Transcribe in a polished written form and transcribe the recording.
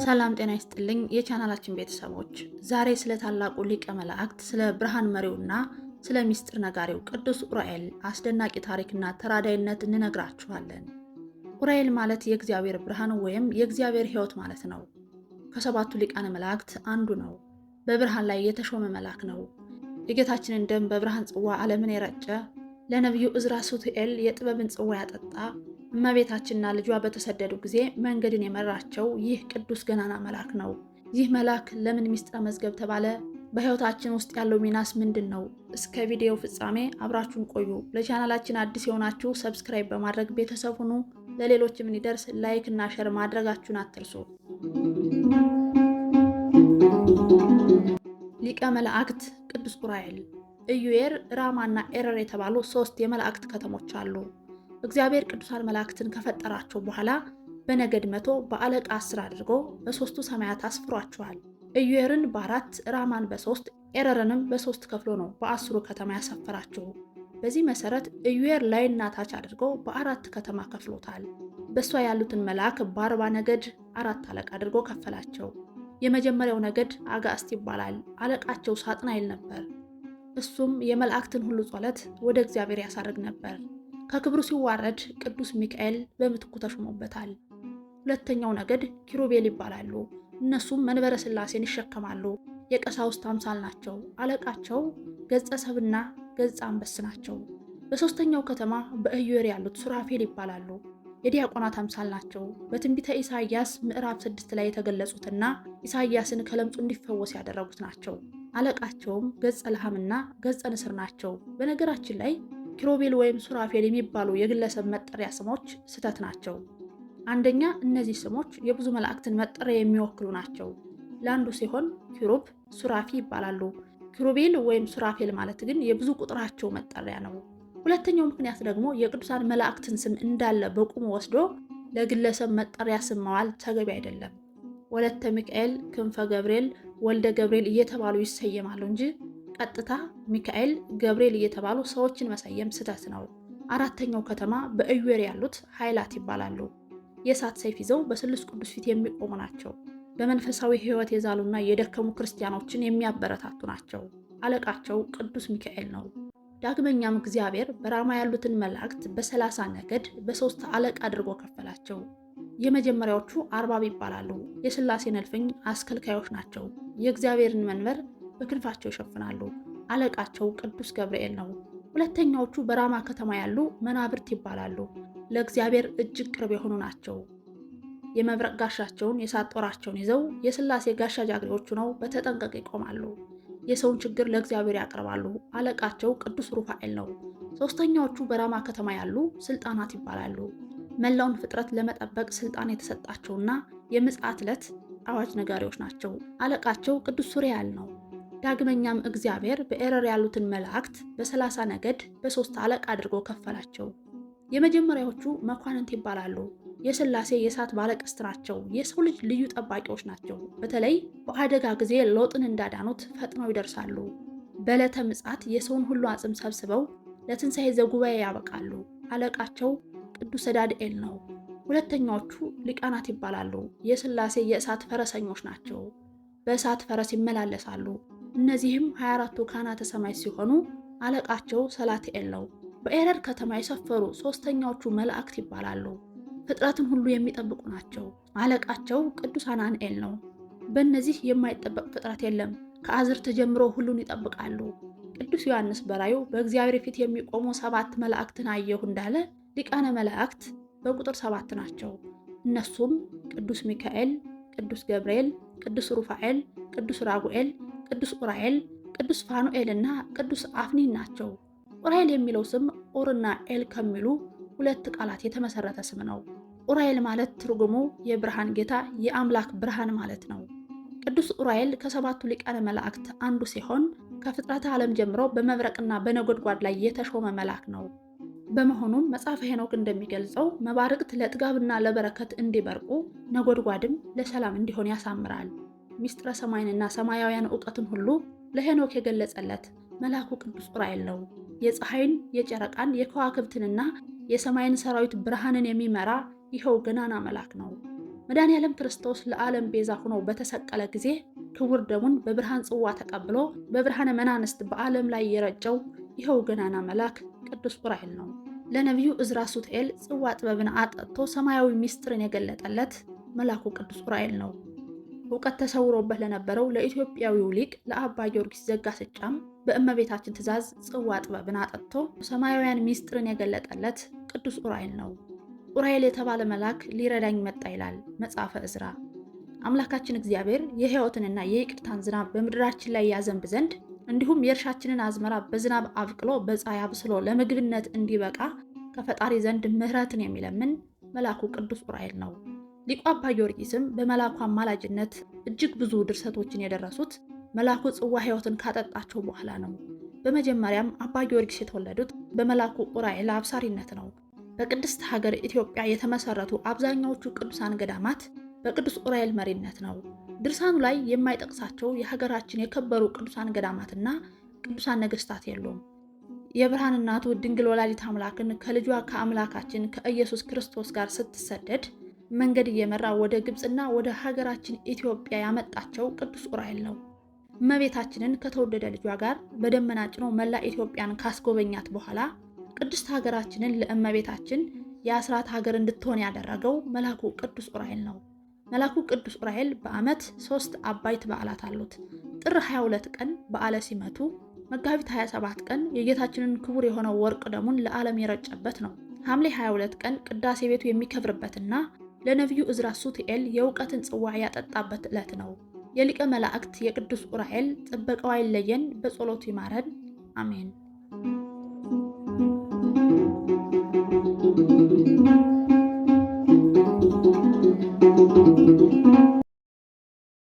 ሰላም ጤና ይስጥልኝ የቻናላችን ቤተሰቦች፣ ዛሬ ስለ ታላቁ ሊቀ መላእክት ስለ ብርሃን መሪውና ስለ ሚስጥር ነጋሪው ቅዱስ ኡራኤል አስደናቂ ታሪክና ተራዳይነት እንነግራችኋለን። ኡራኤል ማለት የእግዚአብሔር ብርሃን ወይም የእግዚአብሔር ሕይወት ማለት ነው። ከሰባቱ ሊቃነ መላእክት አንዱ ነው። በብርሃን ላይ የተሾመ መልአክ ነው። የጌታችንን ደም በብርሃን ጽዋ ዓለምን የረጨ፣ ለነቢዩ ዕዝራ ሱቱኤል የጥበብን ጽዋ ያጠጣ፣ እመቤታችንና ልጇ በተሰደዱ ጊዜ መንገድን የመራቸው ይህ ቅዱስ ገናና መልአክ ነው። ይህ መልአክ ለምን ሚስጥረ መዝገብ ተባለ? በሕይወታችን ውስጥ ያለው ሚናስ ምንድን ነው? እስከ ቪዲዮው ፍጻሜ አብራችሁን ቆዩ። ለቻናላችን አዲስ የሆናችሁ ሰብስክራይብ በማድረግ ቤተሰብ ሁኑ። ለሌሎችም እንዲደርስ ላይክ እና ሼር ማድረጋችሁን አትርሱ። ሊቀ መላእክት ቅዱስ ኡራኤል። ኢዩኤር፣ ራማና ኤረር የተባሉ 3 የመላእክት ከተሞች አሉ። እግዚአብሔር ቅዱሳን መላእክትን ከፈጠራቸው በኋላ በነገድ 100 በአለቃ 10 አድርጎ በ3ቱ ሰማያት አስፍሯቸዋል። ኢዩኤርን በ4 ራማን በ3 ኤረርንም በ3 ከፍሎ ነው በ10 ከተማ ያሰፈራቸው። በዚህ መሰረት ኢዩኤር ላይና ታች አድርጎ በ4 ከተማ ከፍሎታል። በእሷ ያሉትን መልአክ በ40 ነገድ 4 አለቃ አድርጎ ከፈላቸው። የመጀመሪያው ነገድ አጋዕስት ይባላል። አለቃቸው ሳጥናኤል ነበር። እሱም የመላእክትን ሁሉ ጸሎት ወደ እግዚአብሔር ያሳርግ ነበር። ከክብሩ ሲዋረድ ቅዱስ ሚካኤል በምትኩ ተሾሞበታል። ሁለተኛው ነገድ ኪሩቤል ይባላሉ። እነሱም መንበረ ሥላሴን ይሸከማሉ። የቀሳውስት አምሳል ናቸው። አለቃቸው ገጸ ሰብና ገጸ አንበስ ናቸው። በሶስተኛው ከተማ በኢዩኤር ያሉት ሱራፌል ይባላሉ። የዲያቆናት አምሳል ናቸው። በትንቢተ ኢሳይያስ ምዕራፍ 6 ላይ የተገለጹትና ኢሳይያስን ከለምጹ እንዲፈወስ ያደረጉት ናቸው። አለቃቸውም ገጸ ለሐምና ገጸ ንስር ናቸው። በነገራችን ላይ ኪሩቤል ወይም ሱራፌል የሚባሉ የግለሰብ መጠሪያ ስሞች ስህተት ናቸው። አንደኛ፣ እነዚህ ስሞች የብዙ መላእክትን መጠሪያ የሚወክሉ ናቸው። ለአንዱ ሲሆን ኪሩብ፣ ሱራፊ ይባላሉ። ኪሩቤል ወይም ሱራፌል ማለት ግን የብዙ ቁጥራቸው መጠሪያ ነው። ሁለተኛው ምክንያት ደግሞ የቅዱሳን መላእክትን ስም እንዳለ በቁሙ ወስዶ ለግለሰብ መጠሪያ ስም ማዋል ተገቢ አይደለም። ወለተ ሚካኤል፣ ክንፈ ገብርኤል፣ ወልደ ገብርኤል እየተባሉ ይሰየማሉ እንጂ ቀጥታ ሚካኤል፣ ገብርኤል እየተባሉ ሰዎችን መሰየም ስህተት ነው። አራተኛው ከተማ በኢዩኤር ያሉት ኃይላት ይባላሉ። የእሳት ሰይፍ ይዘው በስሉስ ቅዱስ ፊት የሚቆሙ ናቸው። በመንፈሳዊ ሕይወት የዛሉና የደከሙ ክርስቲያኖችን የሚያበረታቱ ናቸው። አለቃቸው ቅዱስ ሚካኤል ነው። ዳግመኛም እግዚአብሔር በራማ ያሉትን መላእክት በ30 ነገድ በ3 አለቃ አድርጎ ከፈላቸው። የመጀመሪያዎቹ አርባብ ይባላሉ። የሥላሴን እልፍኝ አስከልካዮች ናቸው። የእግዚአብሔርን መንበር በክንፋቸው ይሸፍናሉ። አለቃቸው ቅዱስ ገብርኤል ነው። ሁለተኛዎቹ በራማ ከተማ ያሉ መናብርት ይባላሉ። ለእግዚአብሔር እጅግ ቅርብ የሆኑ ናቸው። የመብረቅ ጋሻቸውን የእሳት ጦራቸውን ይዘው የሥላሴ ጋሻ ጃግሬዎቹ ነው በተጠንቀቅ ይቆማሉ። የሰውን ችግር ለእግዚአብሔር ያቀርባሉ። አለቃቸው ቅዱስ ሩፋኤል ነው። ሶስተኛዎቹ በራማ ከተማ ያሉ ስልጣናት ይባላሉ። መላውን ፍጥረት ለመጠበቅ ስልጣን የተሰጣቸውና የምጽአት ዕለት አዋጅ ነጋሪዎች ናቸው። አለቃቸው ቅዱስ ሱሪያል ነው። ዳግመኛም እግዚአብሔር በኤረር ያሉትን መላእክት በ30 ነገድ በ3 አለቃ አድርጎ ከፈላቸው። የመጀመሪያዎቹ መኳንንት ይባላሉ። የሥላሴ የእሳት ባለቀስት ናቸው። የሰው ልጅ ልዩ ጠባቂዎች ናቸው። በተለይ በአደጋ ጊዜ ሎጥን እንዳዳኑት ፈጥነው ይደርሳሉ። በዕለተ ምጽአት የሰውን ሁሉ አጽም ሰብስበው ለትንሣኤ ዘጉባኤ ያበቃሉ። አለቃቸው ቅዱስ ሰዳድኤል ነው። ሁለተኛዎቹ ሊቃናት ይባላሉ። የሥላሴ የእሳት ፈረሰኞች ናቸው። በእሳት ፈረስ ይመላለሳሉ። እነዚህም 24ቱ ካህናተ ሰማይ ሲሆኑ አለቃቸው ሰላትኤል ነው። በኤረር ከተማ የሰፈሩ ሶስተኛዎቹ መላእክት ይባላሉ። ፍጥረትን ሁሉ የሚጠብቁ ናቸው። አለቃቸው ቅዱስ አናንኤል ነው። በእነዚህ የማይጠበቅ ፍጥረት የለም። ከአዝርት ጀምሮ ሁሉን ይጠብቃሉ። ቅዱስ ዮሐንስ በራእዩ በእግዚአብሔር ፊት የሚቆሙ 7 መላእክትን አየሁ እንዳለ ሊቃነ መላእክት በቁጥር 7 ናቸው። እነሱም ቅዱስ ሚካኤል፣ ቅዱስ ገብርኤል፣ ቅዱስ ሩፋኤል፣ ቅዱስ ራጉኤል፣ ቅዱስ ኡራኤል፣ ቅዱስ ፋኑኤል እና ቅዱስ አፍኒን ናቸው። ኡራኤል የሚለው ስም ኡርና ኤል ከሚሉ 2 ቃላት የተመሰረተ ስም ነው። ኡራኤል ማለት ትርጉሙ የብርሃን ጌታ፣ የአምላክ ብርሃን ማለት ነው። ቅዱስ ኡራኤል ከ7ቱ ሊቃነ መላእክት አንዱ ሲሆን ከፍጥረተ ዓለም ጀምሮ በመብረቅና በነጎድጓድ ላይ የተሾመ መልአክ ነው። በመሆኑም መጽሐፈ ሄኖክ እንደሚገልጸው መባርቅት ለጥጋብና ለበረከት እንዲበርቁ፣ ነጎድጓድም ለሰላም እንዲሆን ያሳምራል። ሚስጥረ ሰማይንና ሰማያውያን ዕውቀትን ሁሉ ለሄኖክ የገለጸለት መልአኩ ቅዱስ ኡራኤል ነው። የፀሐይን፣ የጨረቃን፣ የከዋክብትንና የሰማይን ሰራዊት ብርሃንን የሚመራ ይኸው ገናና መልአክ ነው። መድኃኔዓለም ክርስቶስ ለዓለም ቤዛ ሆኖ በተሰቀለ ጊዜ ክቡር ደሙን በብርሃን ጽዋ ተቀብሎ በብርሃነ መናንስት በዓለም ላይ የረጨው ይኸው ገናና መልአክ ቅዱስ ዑራኤል ነው። ለነቢዩ ዕዝራ ሱቱኤል ጽዋ ጥበብን አጠጥቶ ሰማያዊ ምስጢርን የገለጠለት መልአኩ ቅዱስ ዑራኤል ነው። እውቀት ተሰውሮበት ለነበረው ለኢትዮጵያዊው ሊቅ ለአባ ጊዮርጊስ ዘጋስጫም በእመቤታችን ትእዛዝ ጽዋ ጥበብን አጠጥቶ ሰማያዊያን ምስጢርን የገለጠለት ቅዱስ ዑራኤል ነው። ዑራኤል የተባለ መልአክ ሊረዳኝ መጣ ይላል መጽሐፈ ዕዝራ። አምላካችን እግዚአብሔር የሕይወትንና የይቅርታን ዝናብ በምድራችን ላይ ያዘንብ ዘንድ እንዲሁም የእርሻችንን አዝመራ በዝናብ አብቅሎ በፀሐይ አብስሎ ለምግብነት እንዲበቃ ከፈጣሪ ዘንድ ምሕረትን የሚለምን መልአኩ ቅዱስ ዑራኤል ነው። ሊቁ አባ ጊዮርጊስም በመልአኩ አማላጅነት እጅግ ብዙ ድርሰቶችን የደረሱት መልአኩ ጽዋ ሕይወትን ካጠጣቸው በኋላ ነው። በመጀመሪያም አባ ጊዮርጊስ የተወለዱት በመልአኩ ዑራኤል አብሳሪነት ነው። በቅድስት ሀገር ኢትዮጵያ የተመሰረቱ አብዛኛዎቹ ቅዱሳን ገዳማት በቅዱስ ዑራኤል መሪነት ነው። ድርሳኑ ላይ የማይጠቅሳቸው የሀገራችን የከበሩ ቅዱሳን ገዳማትና ቅዱሳን ነገስታት የሉም። የብርሃን እናቱ ድንግል ወላዲት አምላክን ከልጇ ከአምላካችን ከኢየሱስ ክርስቶስ ጋር ስትሰደድ መንገድ እየመራ ወደ ግብፅና ወደ ሀገራችን ኢትዮጵያ ያመጣቸው ቅዱስ ዑራኤል ነው። እመቤታችንን ከተወደደ ልጇ ጋር በደመና ጭኖ መላ ኢትዮጵያን ካስጎበኛት በኋላ ቅድስት ሀገራችንን ለእመቤታችን የአስራት ሀገር እንድትሆን ያደረገው መልአኩ ቅዱስ ዑራኤል ነው። መልአኩ ቅዱስ ዑራኤል በዓመት 3 አባይት በዓላት አሉት። ጥር 22 ቀን በዓለ ሲመቱ፣ መጋቢት 27 ቀን የጌታችንን ክቡር የሆነው ወርቅ ደሙን ለዓለም የረጨበት ነው። ሐምሌ 22 ቀን ቅዳሴ ቤቱ የሚከብርበትና ለነቢዩ ዕዝራ ሱቱኤል የእውቀትን ጽዋ ያጠጣበት ዕለት ነው። የሊቀ መላእክት የቅዱስ ዑራኤል ጥበቃው አይለየን፣ በጸሎቱ ይማረን፣ አሜን።